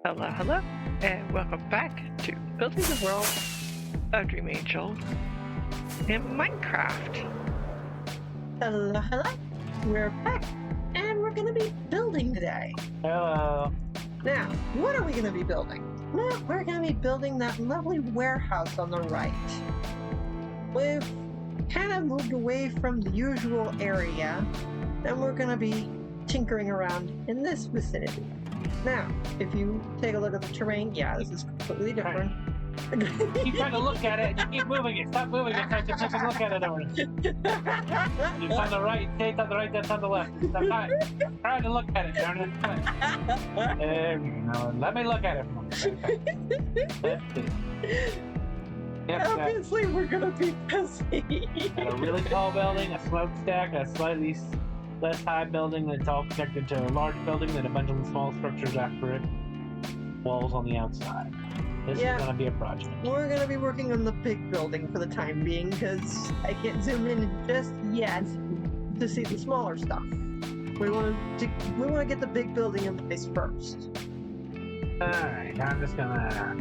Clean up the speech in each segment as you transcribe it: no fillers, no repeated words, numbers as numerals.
Hello, hello, and welcome back to Building the World of Dream Angel in Minecraft. Hello, hello. We're back, and we're going to be building today. Hello. Now, what are we going to be building? Well, we're going to be building that lovely warehouse on the right. We've kind of moved away from the usual area, and we're going to be tinkering around in this vicinity. Now, if you take a look at the terrain, yeah, this is completely different. Keep trying to look at it, and you keep moving it. Stop moving it. Try to take a look at it over there. It's on the right. Say it's on the right, that's on the left. I'm trying to look at it, darn it. There we go. Now, let me look at it. That's it. Yep, Obviously, we're going to be busy. got a really tall building, a smokestack, a slightly less high building that's all connected to a large building, then a bunch of small structures after it. Walls on the outside. This is going to be a project. We're going to be working on the big building for the time being because I can't zoom in just yet to see the smaller stuff. We want to get the big building in place first. Alright, I'm just gonna...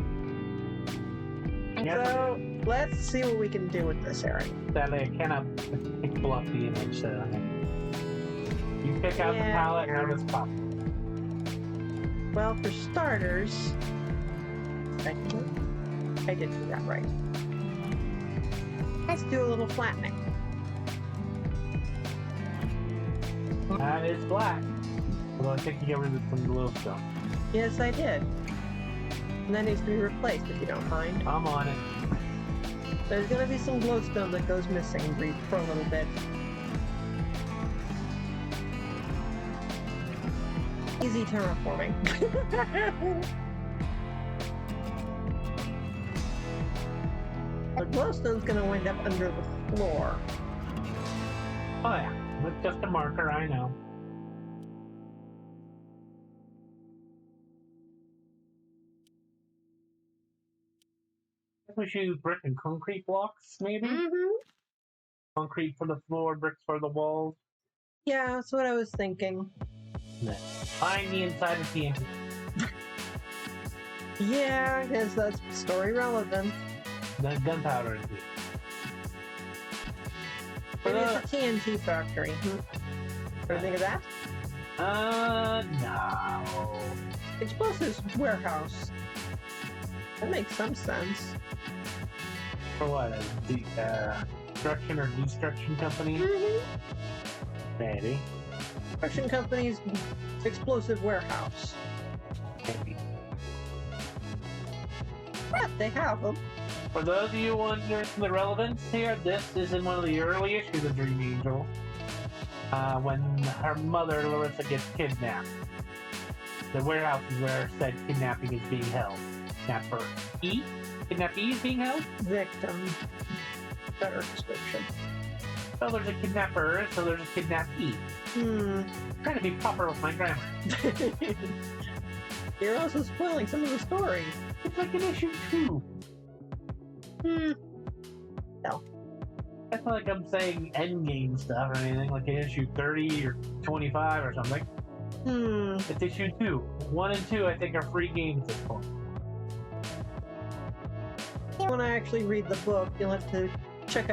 So, let's see what we can do with this area. Sadly, I cannot pull up the image, so... You pick out the palette and it's possible. Well, for starters... I did do that right. Let's do a little flattening. That is black. Although I think you get rid of some glowstone. Yes, I did. And that needs to be replaced if you don't mind. I'm on it. There's going to be some glowstone that goes missing for a little bit. Easy terraforming. The glowstone's going to wind up under the floor. Oh yeah, it's just a marker, I know. We should use brick and concrete blocks, maybe? Mm-hmm. Concrete for the floor, bricks for the walls. Yeah, that's what I was thinking. Find the inside of TNT. Yeah, because that's story relevant. The gunpowder is good. Maybe it's a TNT factory. What do you think of that? No. Explosives warehouse. That makes some sense. For what? A construction or destruction company? Mm-hmm. Maybe. Construction company's explosive warehouse. Maybe. Yeah, they have them. For those of you wondering the relevance here, this is in one of the early issues of Dream Angel. When her mother, Larissa, gets kidnapped. The warehouse is where said kidnapping is being held. Kidnappee is being held? Victim. Better description. So there's a kidnapper, so there's a kidnappee. Trying to be proper with my grammar. You're also spoiling some of the story. It's like an issue 2. No. That's not like I'm saying endgame stuff or anything, like an issue 30 or 25 or something. It's issue 2. 1 and 2, I think, are free games at this point. When I actually read the book, you'll have to get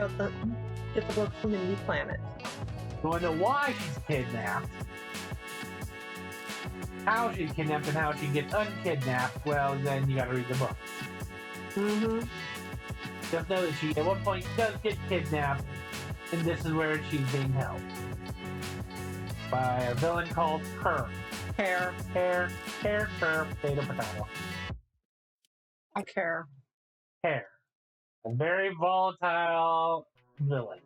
the book from Indie Planet. You want to know why she's kidnapped, how she's kidnapped, and how she gets unkidnapped, well, then you gotta read the book. Just know that she, at one point, does get kidnapped, and this is where she's being held. By a villain called Kerr. Kerr, potato. I care. Kerr. A very volatile villain.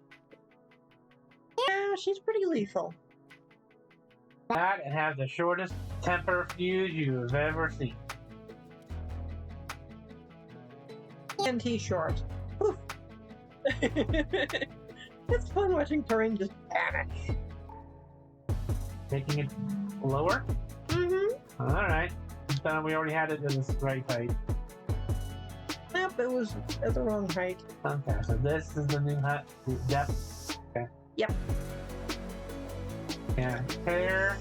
Yeah, she's pretty lethal. That and has the shortest temper fuse you have ever seen. TNT short. Oof. It's fun watching terrain just vanish. Making it lower? Alright. We already had it in this right height. Yep, it was at the wrong height. Okay, so this is the new height depth. Okay. Yep. Yeah, Claire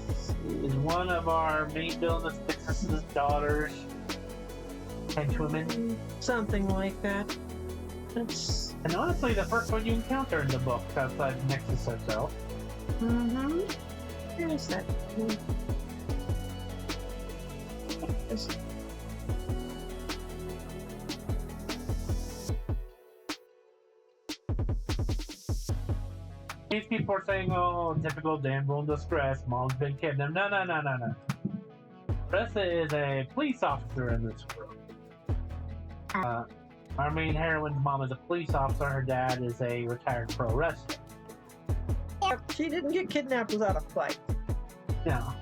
is one of our main villainous Nixon's daughters. Henchwomen. Something like that. It's... And honestly, the first one you encounter in the book outside Nexus herself. Mm-hmm. Where is that? Just... These people are saying, oh, typical damsel in distress, mom's been kidnapped. No. Ressa is a police officer in this group. Our main heroine's mom is a police officer, her dad is a retired pro wrestler. She didn't get kidnapped without a fight. No.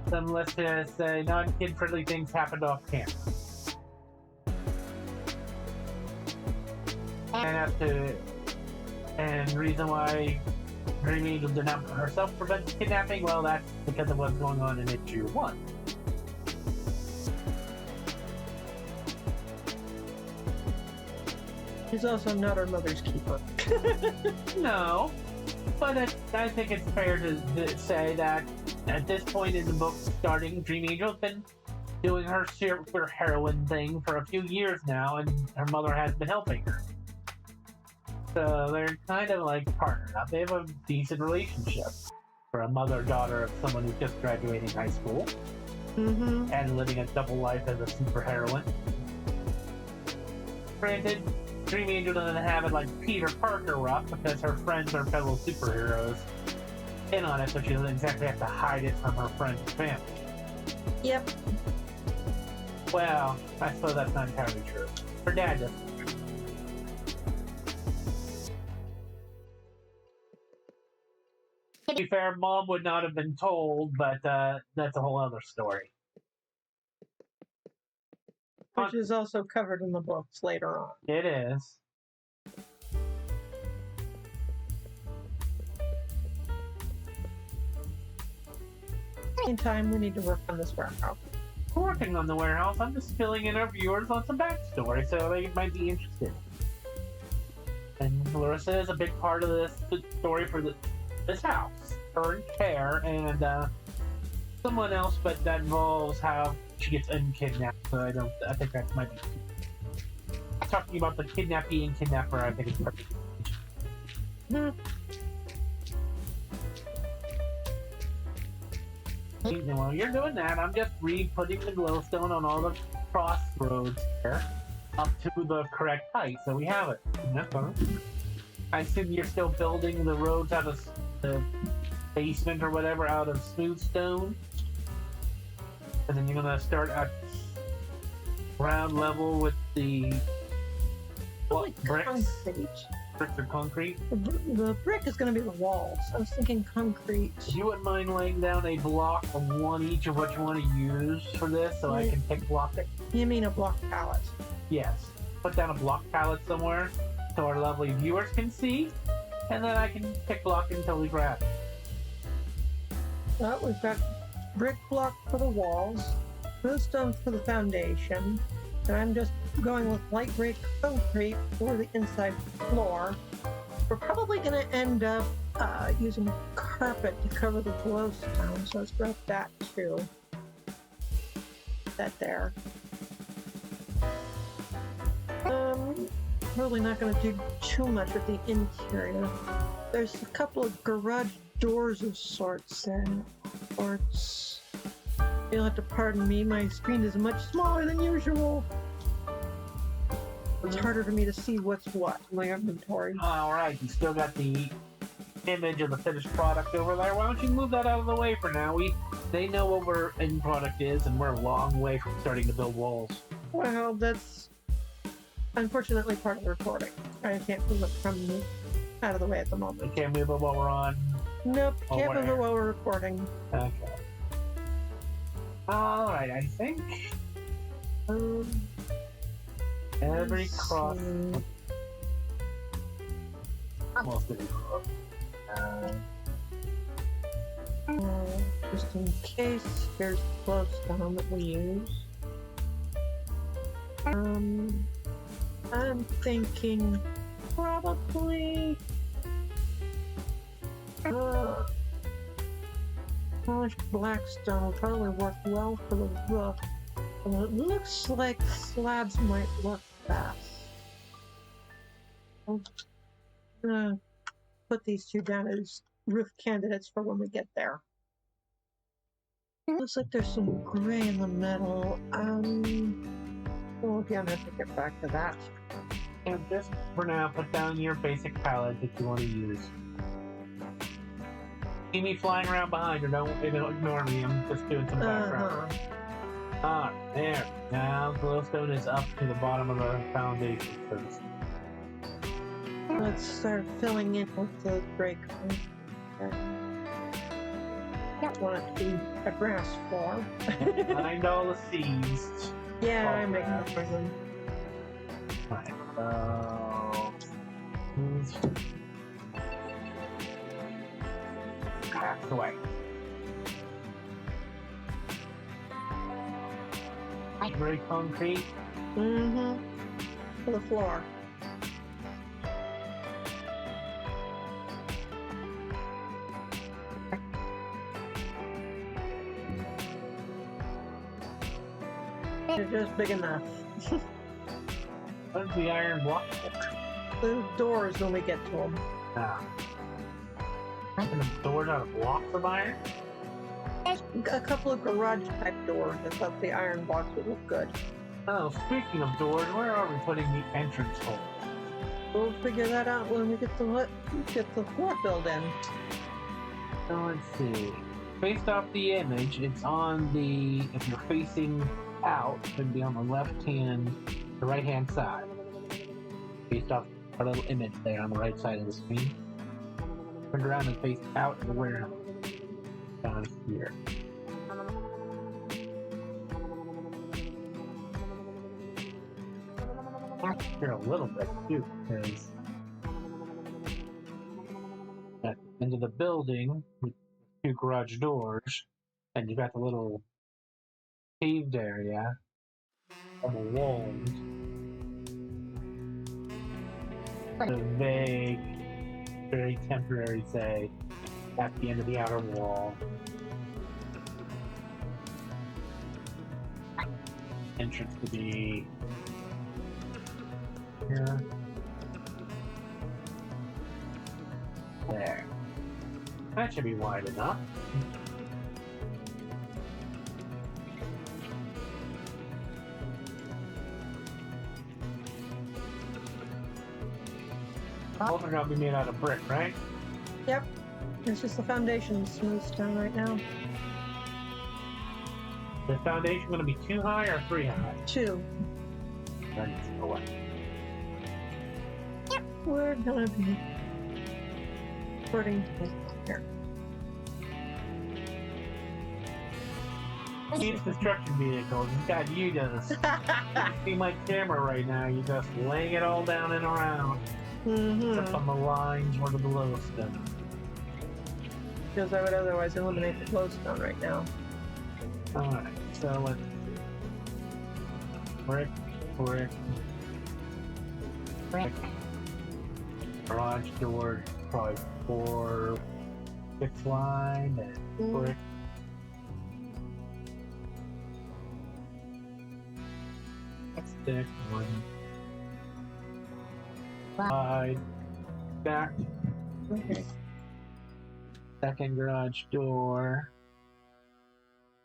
Some let's just say non-kid-friendly things happened off camera. And reason why Dream Angel did not herself prevent kidnapping, well, that's because of what's going on in issue 1. She's also not her mother's keeper. No, but I think it's fair to say that at this point in the book starting, Dream Angel's been doing her super heroine thing for a few years now, and her mother has been helping her. So they're kind of like partnered up. They have a decent relationship for a mother-daughter of someone who's just graduating high school and living a double life as a super heroine. Granted, Dream Angel doesn't have it like Peter Parker rough because her friends are fellow superheroes in on it, so she doesn't exactly have to hide it from her friends and family. Yep. Well, I suppose that's not entirely true. Her dad doesn't. To be fair, Mom would not have been told, but that's a whole other story. Which is also covered in the books later on. It is. Meantime, we need to work on this warehouse. Working on the warehouse, I'm just filling in our viewers on some backstory, so they might be interested. And Larissa is a big part of this story for this house. Her and Claire, and someone else, but that involves how she gets unkidnapped, so I think that might be talking about the kidnappee and kidnapper. I think it's perfect. And while you're doing that, I'm just re-putting the glowstone on all the crossroads here up to the correct height, so we have it. I assume you're still building the roads out of the basement or whatever out of smooth stone, and then you're gonna start at ground level with the bricks. Concrete. Bricks or concrete. The brick is going to be the walls. I was thinking concrete. You wouldn't mind laying down a block of one each of what you want to use for this, so I can pick block it. You mean a block pallet? Yes. Put down a block pallet somewhere so our lovely viewers can see, and then I can pick block until we grab it. Well, we've got brick block for the walls, bluestone for the foundation, and I'm just going with light gray concrete for the inside floor. We're probably going to end up using carpet to cover the glowstone, so let's grab that too. That there. Probably not going to do too much with the interior. There's a couple of garage doors of sorts there. You'll have to pardon me, my screen is much smaller than usual. It's harder for me to see what's what in my inventory. Alright, you still got the image of the finished product over there. Why don't you move that out of the way for now? They know what our end product is, and we're a long way from starting to build walls. Well, that's unfortunately part of the recording. I can't move it from out of the way at the moment. You can't move it while we're on? Nope, can't move it while we're recording. Okay. Alright, I think every cross... Almost every cross. Just in case, here's the glowstone that we use. I'm thinking probably Polished black stone will probably work well for the roof. And it looks like slabs might work best. I'm gonna put these two down as roof candidates for when we get there. Looks like there's some gray in the middle. Well, again, I have to get back to that. And just for now, put down your basic palette that you want to use. See me flying around behind her, don't ignore me, I'm just doing some background. Ah, there. Now glowstone is up to the bottom of the foundation first. Let's start filling in with the gray color. Don't want it to be a grass floor. Find all the seeds. Yeah, All I make grass. that for them. Right, half the way. Very concrete. Mm-hmm. For the floor. They're just big enough. What is the iron block? The doors when we get to them. Ah. And the doors out of blocks of iron? A couple of garage type doors. I thought the iron blocks would look good. Oh, speaking of doors, where are we putting the entrance hole? We'll figure that out when we get the floor filled in. So let's see. Based off the image, it's on the, if you're facing out, it should be on the the right hand side. Based off our little image there on the right side of the screen. Turn around and face out of the warehouse. Down here. Here a little bit too, because at the end of the building with two garage doors, and you got the little paved area on the walls. The vague, very temporary say at the end of the outer wall. Entrance to be here. There. That should be wide enough. Both are gonna be made out of brick, right? Yep. It's just the foundation smooth stone right now. The foundation gonna be 2 high or 3 high? 2. That needs to go away. We're gonna be putting here. These construction vehicles, God, you just see my camera right now. You just laying it all down and around. Except on the lines where the glowstone. Because I would otherwise eliminate the glowstone right now. Alright, so let's brick. Garage door, probably 4 fixed line and brick. Stick, 1 side, back. Okay. Second garage door.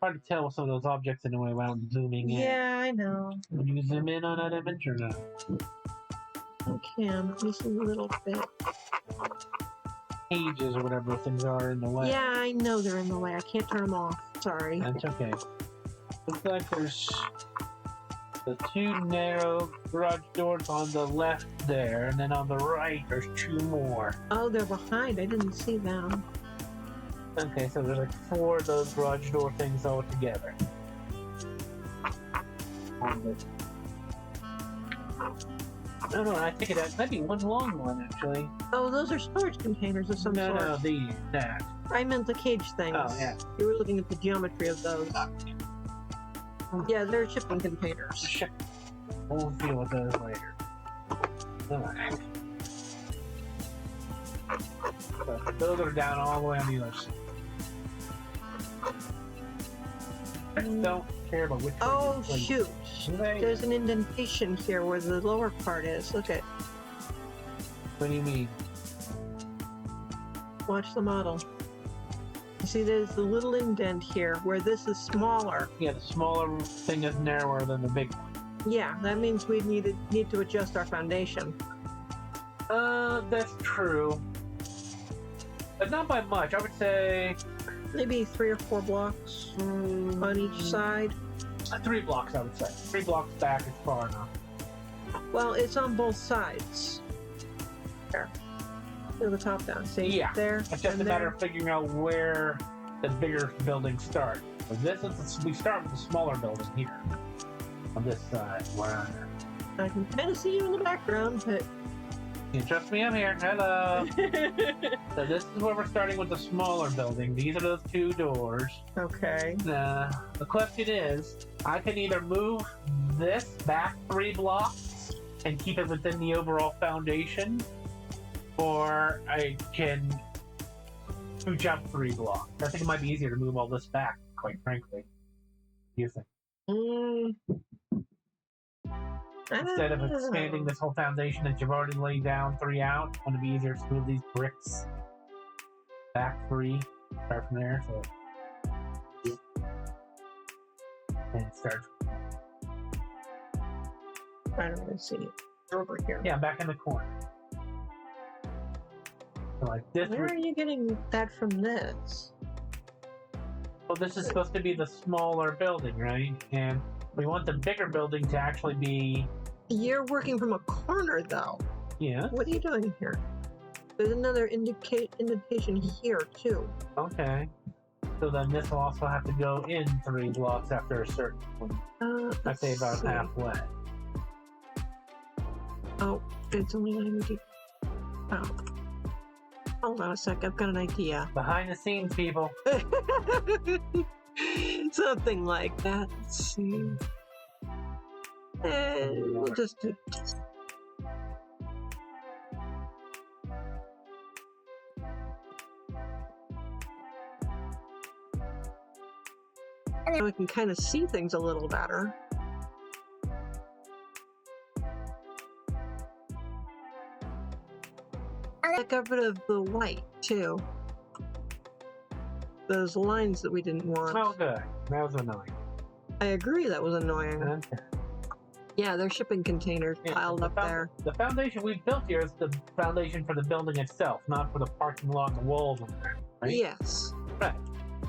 Hard to tell with some of those objects anyway without zooming in. Yeah, I know. Can you zoom in on that image or not? I can, just a little bit. Cages or whatever those things are in the way. Yeah, I know they're in the way. I can't turn them off. Sorry. That's okay. Looks like there's the 2 narrow garage doors on the left there, and then on the right there's 2 more. Oh, they're behind. I didn't see them. Okay, so there's like 4 of those garage door things all together. No, I think that'd be one long one actually. Oh, those are storage containers of some sort. No, that. I meant the cage things. Oh, yeah. You were looking at the geometry of those. Yeah, they're shipping containers. Shit. We'll deal with those later. Alright. So those are down all the way on the other side. I don't care about which way Oh, you place. shoot. Right. There's an indentation here where the lower part is. Look at. What do you mean? Watch the model. You see, there's the little indent here where this is smaller. Yeah, the smaller thing is narrower than the big one. Yeah, that means we need to adjust our foundation. That's true. But not by much. I would say Maybe 3 or 4 blocks on each side. 3 blocks, I would say. 3 blocks back is far enough. Well, it's on both sides. There. To the top down. See? Yeah. There. It's just and a matter there. of figuring out where the bigger buildings start. So this is we start with the smaller building here. On this side. Where I can kind of see you in the background, but. you trust me, I'm here. Hello. So this is where we're starting with the smaller building. These are those 2 doors. Okay. The question is, I can either move this back 3 blocks and keep it within the overall foundation, or I can jump 3 blocks. I think it might be easier to move all this back, quite frankly. What do you think? Instead of expanding this whole foundation that you've already laid down 3 out, it's going to be easier to move these bricks back 3. Start from there, so and start. I don't really see it. Over here. Yeah, back in the corner. So like this. Where are you getting that from this? Well, this is supposed to be the smaller building, right? And we want the bigger building to actually be. You're working from a corner, though. Yeah. What are you doing here? There's another indentation here, too. Okay. So then this will also have to go in 3 blocks after a certain point. I'd say let's about see. halfway. Oh, it's only 90. Oh. Hold on a sec, I've got an idea. Behind the scenes, people. Something like that. Let's see. We'll just do. And we can kind of see things a little better. I got rid of the white too. Those lines that we didn't want. Oh, good. That was annoying. I agree, that was annoying. Okay. Yeah, they're shipping containers Yeah, piled the up there. The foundation we built here is the foundation for the building itself, not for the parking lot and the walls and that, right? Yes. Right.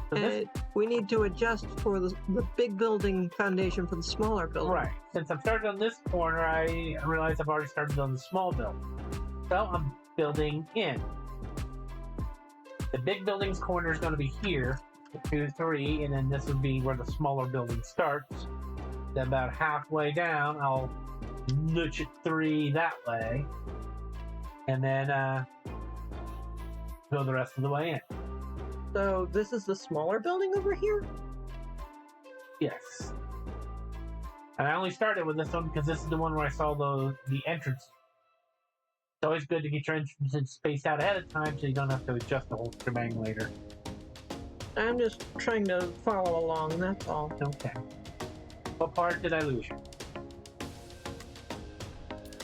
So this, We need to adjust for the big building foundation for the smaller building. right. Since I'm started on this corner, I realize I've already started on the small building. So I'm building in. The big building's corner is going to be here, 2, 3, and then this would be where the smaller building starts. Then about halfway down, I'll nudge it 3 that way, and then go the rest of the way in. So this is the smaller building over here? Yes. And I only started with this one because this is the one where I saw the entrance. It's always good to get your entrances spaced out ahead of time so you don't have to adjust the whole shebang later. I'm just trying to follow along, that's all. Okay. What part did I lose you?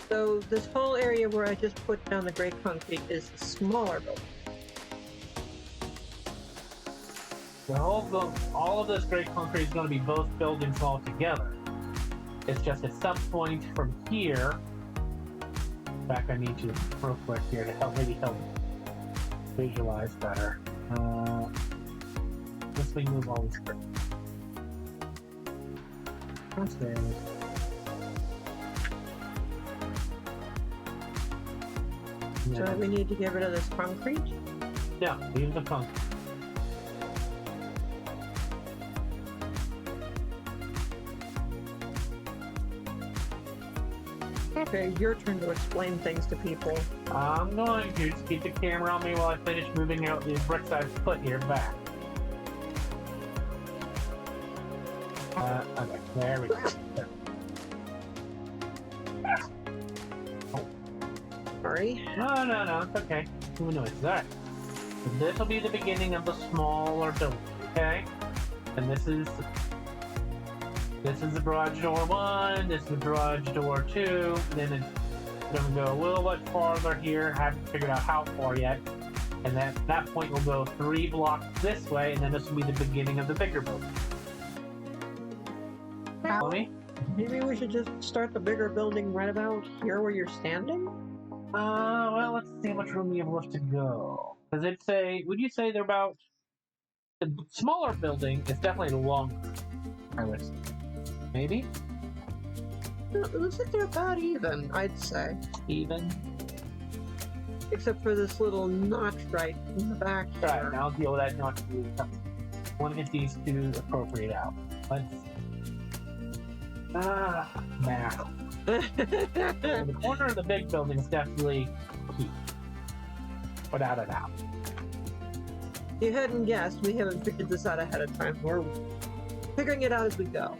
So this whole area where I just put down the gray concrete is the smaller building. All of this gray concrete is going to be both buildings all together. It's just at some point from here. In fact, I need you real quick here to help visualize better. Let's move all these bricks. That's there. So we need to get rid of this concrete? Yeah, leave the concrete. Okay, your turn to explain things to people. I'm going to just keep the camera on me while I finish moving out these bricks I've put here back. Okay, there we go. There. Sorry. No, it's okay. Who knows? Alright. So this will be the beginning of the smaller building, okay? And this is This is the garage door 1, this is the garage door 2, then it's going to go a little bit farther here. Haven't figured out how far yet. And then at that point, we'll go 3 blocks this way, and then this will be the beginning of the bigger building. Follow me? Maybe we should just start the bigger building right about here where you're standing? Well, let's see how much room we have left to go. Does it say, would you say they're about, the smaller building is definitely longer, I would say. Maybe? It looks like they're about even, I'd say. Even? Except for this little notch right in the back here. Right, now I'll deal with that notch. I want to get these two appropriate out. Let's... math. The corner of the big building is definitely key. Without a doubt. You hadn't guessed, we haven't figured this out ahead of time. We're figuring it out as we go.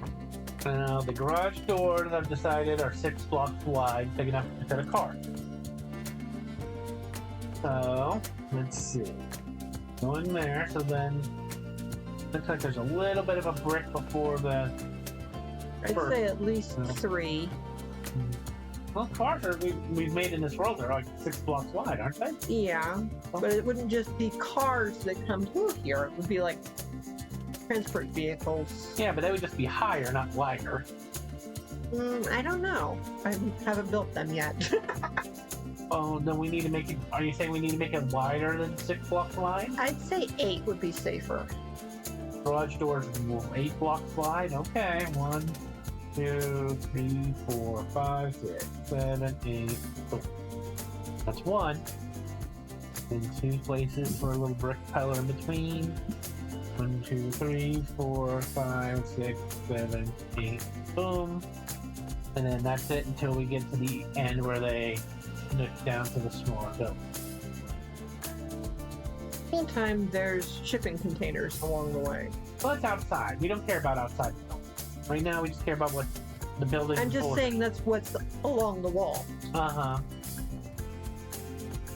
Now, the garage doors, I've decided, are 6 blocks wide, big enough to fit a car. So, let's see. Go in there, so then... Looks like there's a little bit of a brick before the... I'd say at least 3. Well, cars are, we've made in this world are like 6 blocks wide, aren't they? Yeah, but it wouldn't just be cars that come through here. It would be like transport vehicles. Yeah, but they would just be higher, not wider. I don't know. I haven't built them yet. Oh, then we need to make it... Are you saying we need to make it wider than 6 blocks wide? I'd say 8 would be safer. Garage doors 8 blocks wide? Okay, 1, 2, 3, 4, 5, 6, 7, 8. Oh. That's 1. And 2 places for a little brick pillar in between. 1, 2, 3, 4, 5, 6, 7, 8. Boom. And then that's it until we get to the end where they nick down to the smaller building. Meantime, there's shipping containers along the way. Well, it's outside. We don't care about outside the building. Right now, we just care about what the building. I'm just saying that's what's along the wall. Uh-huh.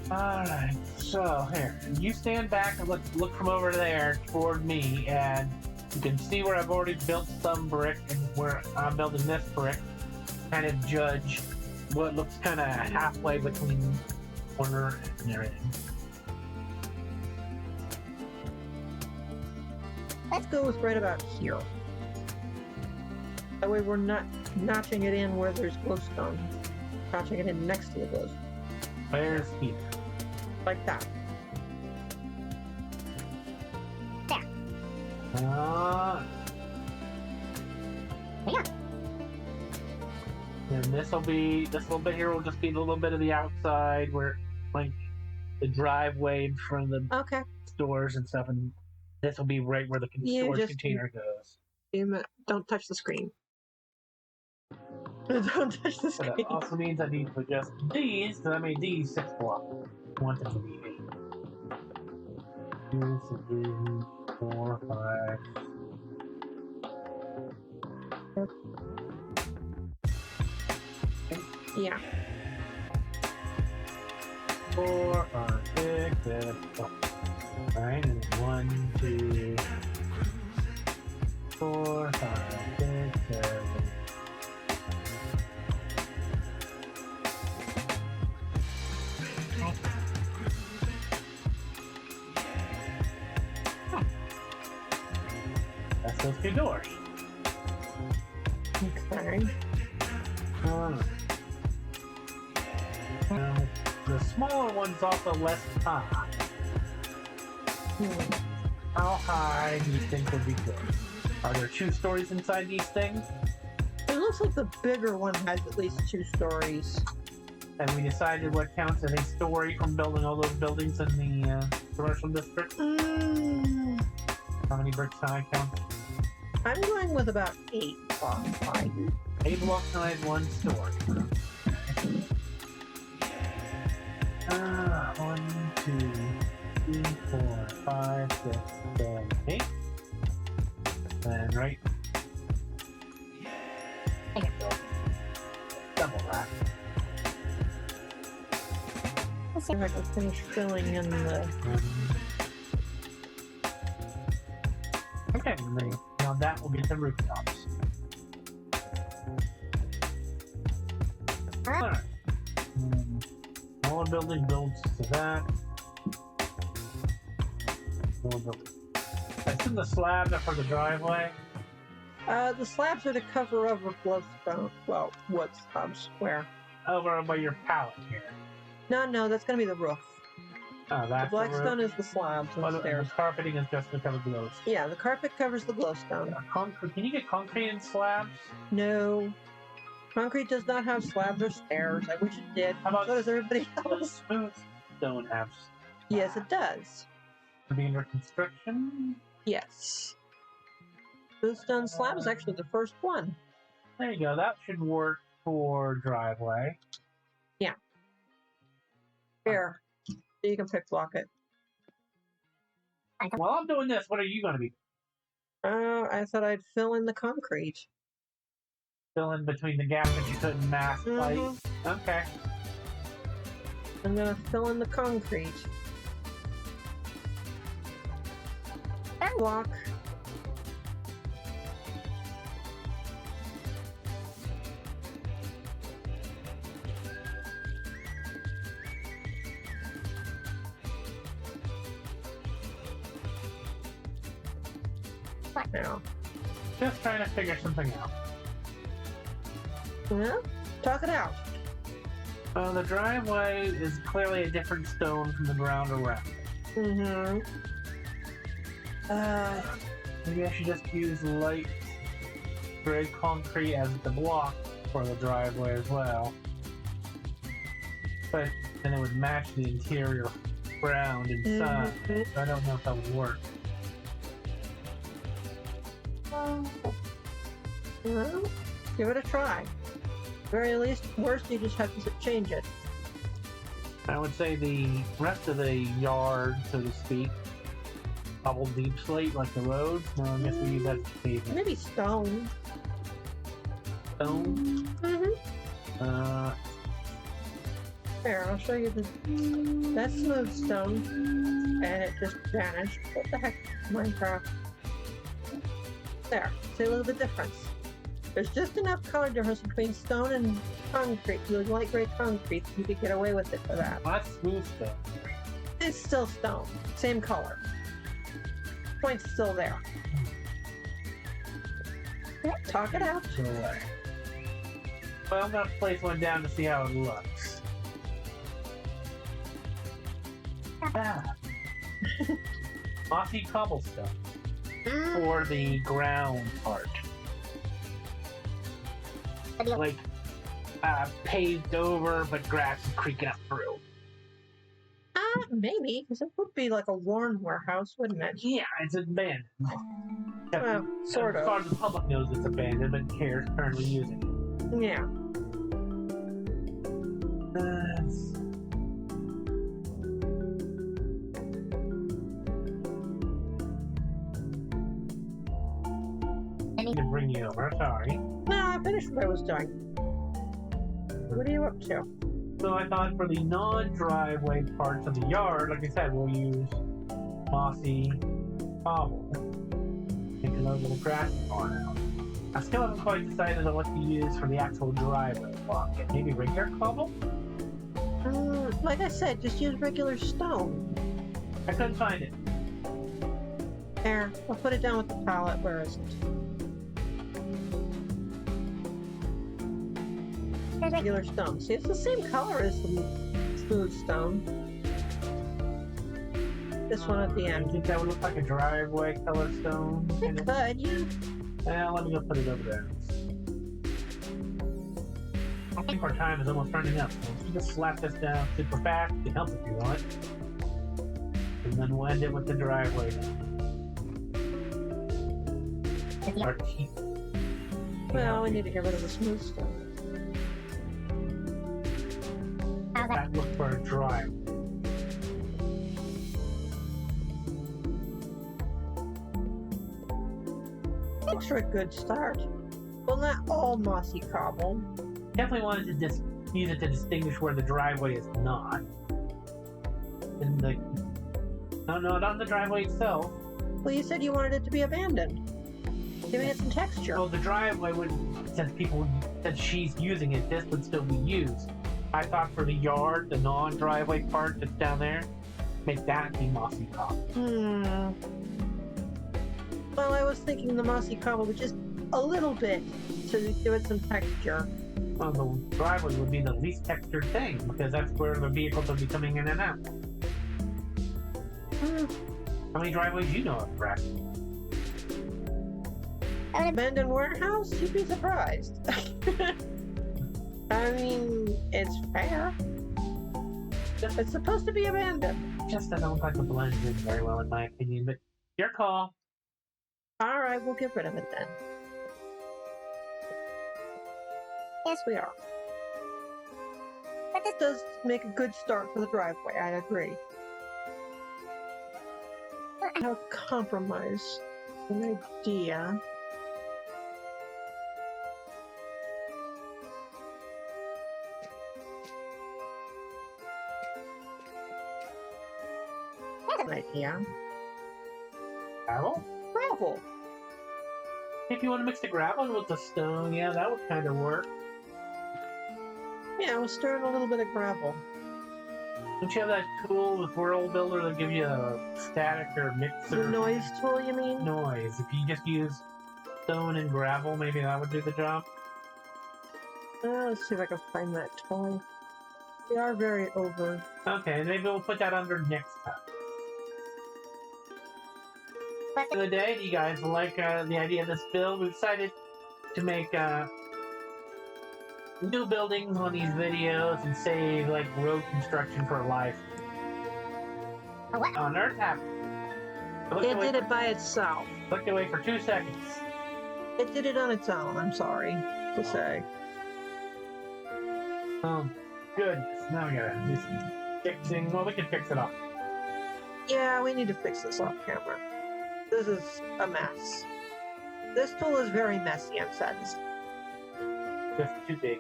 Alright, so here. You stand back and look from over there toward me, and you can see where I've already built some brick and where I'm building this brick. Kind of judge what looks kind of halfway between corner and everything. Let's go with right about here. That way we're not notching it in where there's glowstone. Notching it in next to the glowstone. Where's here? Like that. Yeah. And this little bit here will just be a little bit of the outside where, like, the driveway in front of the stores and stuff, and this will be right where the storage container goes. Don't touch the screen. Don't touch the screen. So that also means I need to adjust these, because I made these 6 blocks. I want them to be 8. 2, 3, 4, 5. Yeah. 4, 5, 6, 7, 8. Alright, and then 1, 2, 4, 5, 6, 7. That's those 2 doors. Okay. Now, the smaller one's also less high. How high do you think would be good? Are there 2 stories inside these things? It looks like the bigger one has at least 2 stories. Have we decided what counts as a story from building all those buildings in the commercial district? How many bricks high count? I'm going with about 8 blocks high. 8 blocks high, 1 story. 1, 2, 3, 4, 5, 6, 7, 8. And right. Double that. Let's see if I can finish filling in the... Okay, now that will get the rooftops. Alright. All building builds to that. I assume the slabs are for the driveway. The slabs are to cover over glowstone. Well, wood slabs. Where? Over by your pallet here. No, that's gonna be the roof. Oh, The that's blackstone is the slabs and the stairs. carpeting is just to cover glows. Yeah, the carpet covers the glowstone. Concrete. Can you get concrete in slabs? No. Concrete does not have slabs or stairs. I wish it did. How about So does everybody the else. smooth stone have Yes, it does. to be under construction? Yes. Smoothstone slab is actually the first one. There you go. That should work for driveway. Here. You can pick block it. While I'm doing this, what are you going to be I thought I'd fill in the concrete. filling between the gaps that you couldn't mask light? Okay. I'm gonna fill in the concrete. Block. Now. Just trying to figure something out. Yeah? Talk it out. Well, the driveway is clearly a different stone from the ground around. Mm-hmm. Maybe I should just use light gray concrete as the block for the driveway as well. But then it would match the interior ground inside. Mhm. So I don't know if that would work. Well, give it a try. Very least, worst, you just have to change it. I would say the rest of the yard, so to speak, double deep slate like the roads. No, I guess we use that as pavement. Maybe stone. Stone. Mm-hmm. There, I'll show you the. That's smooth stone, and it just vanished. What the heck, Minecraft? There, see a little bit difference. There's just enough color difference between stone and concrete, the light gray concrete, you could get away with it for that. Well, that's smooth stone. It's still stone, same color. Point's still there. Talk it out. So, well, I'm gonna place one down to see how it looks. Ah. Mossy cobblestone for the ground part. Like paved over, but grass is creaking up through. Maybe, because it would be like a worn warehouse, wouldn't it? Yeah, it's abandoned. Well, sort As of. far as the public knows, it's abandoned, but cares currently using it. Yeah. I need to bring you over. Sorry. No, I finished what I was doing. What are you up to? So I thought for the non-driveway parts of the yard, like I said, we'll use mossy cobble. Take a little grass part out. I still haven't quite decided on what to use for the actual driveway block. Maybe regular cobble? Like I said, just use regular stone. I couldn't find it. There, I'll put it down with the palette. Where is it? Regular stone. See, it's the same color as the smooth stone. This one at the I end. think that would look like a driveway color stone. It could, yeah. Well, let me go put it over there. I think our time is almost running up. So let's just slap this down super fast. You can help if you want. And then we'll end it with the driveway. Our teeth. Well, we need to get rid of the smooth stone. That look for a drive. Thanks for a good start. Well, not all mossy cobble. Definitely wanted to just use it to distinguish where the driveway is not. In the no, not the driveway itself. Well, you said you wanted it to be abandoned. Giving it some texture. Well, the driveway would since she's using it, this would still be used. I thought for the yard, the non-driveway part that's down there, make that be mossy cobble. Well, I was thinking the mossy cobble would just a little bit to give it some texture. Well, the driveway would be the least textured thing because that's where the vehicles would be coming in and out. How many driveways do you know of, Brad? An abandoned warehouse? You'd be surprised. I mean, it's fair. It's supposed to be abandoned. Just doesn't look like it blends in very well, in my opinion. But your call. All right, we'll get rid of it then. Yes, we are. But this does make a good start for the driveway. I agree. I'll compromise an idea. That's an idea. Gravel? Gravel. If you want to mix the gravel with the stone, yeah, that would kind of work. Yeah, we'll stir in a little bit of gravel. Don't you have that tool with World Builder that gives you a static or mixer? The noise tool, you mean? Noise. If you just use stone and gravel, maybe that would do the job. Let's see if I can find that toy. We are very over. Okay, maybe we'll put that under next time. Back in the day, do you guys like the idea of this build? We decided to make new buildings on these videos and save like road construction for life. What on earth happened? It did it by itself. Looked away for 2 seconds. It did it on its own, I'm sorry to say. Goodness. Now we gotta do some fixing. Well, we can fix it off. Yeah, we need to fix this off camera. This is a mess. This tool is very messy, I'm sad to say. Just too big.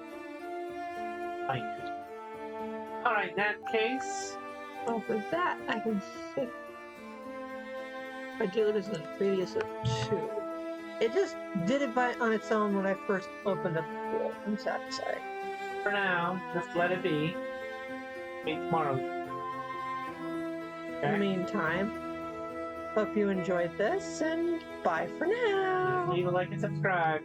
Fine. Alright, in that case. Well, for that, I can see. I do it as a radius of 2. It just did it on its own when I first opened up the pool, I'm sad to say. For now, just let it be. Meet tomorrow. Okay. In the meantime, hope you enjoyed this, and bye for now. Leave a like and subscribe.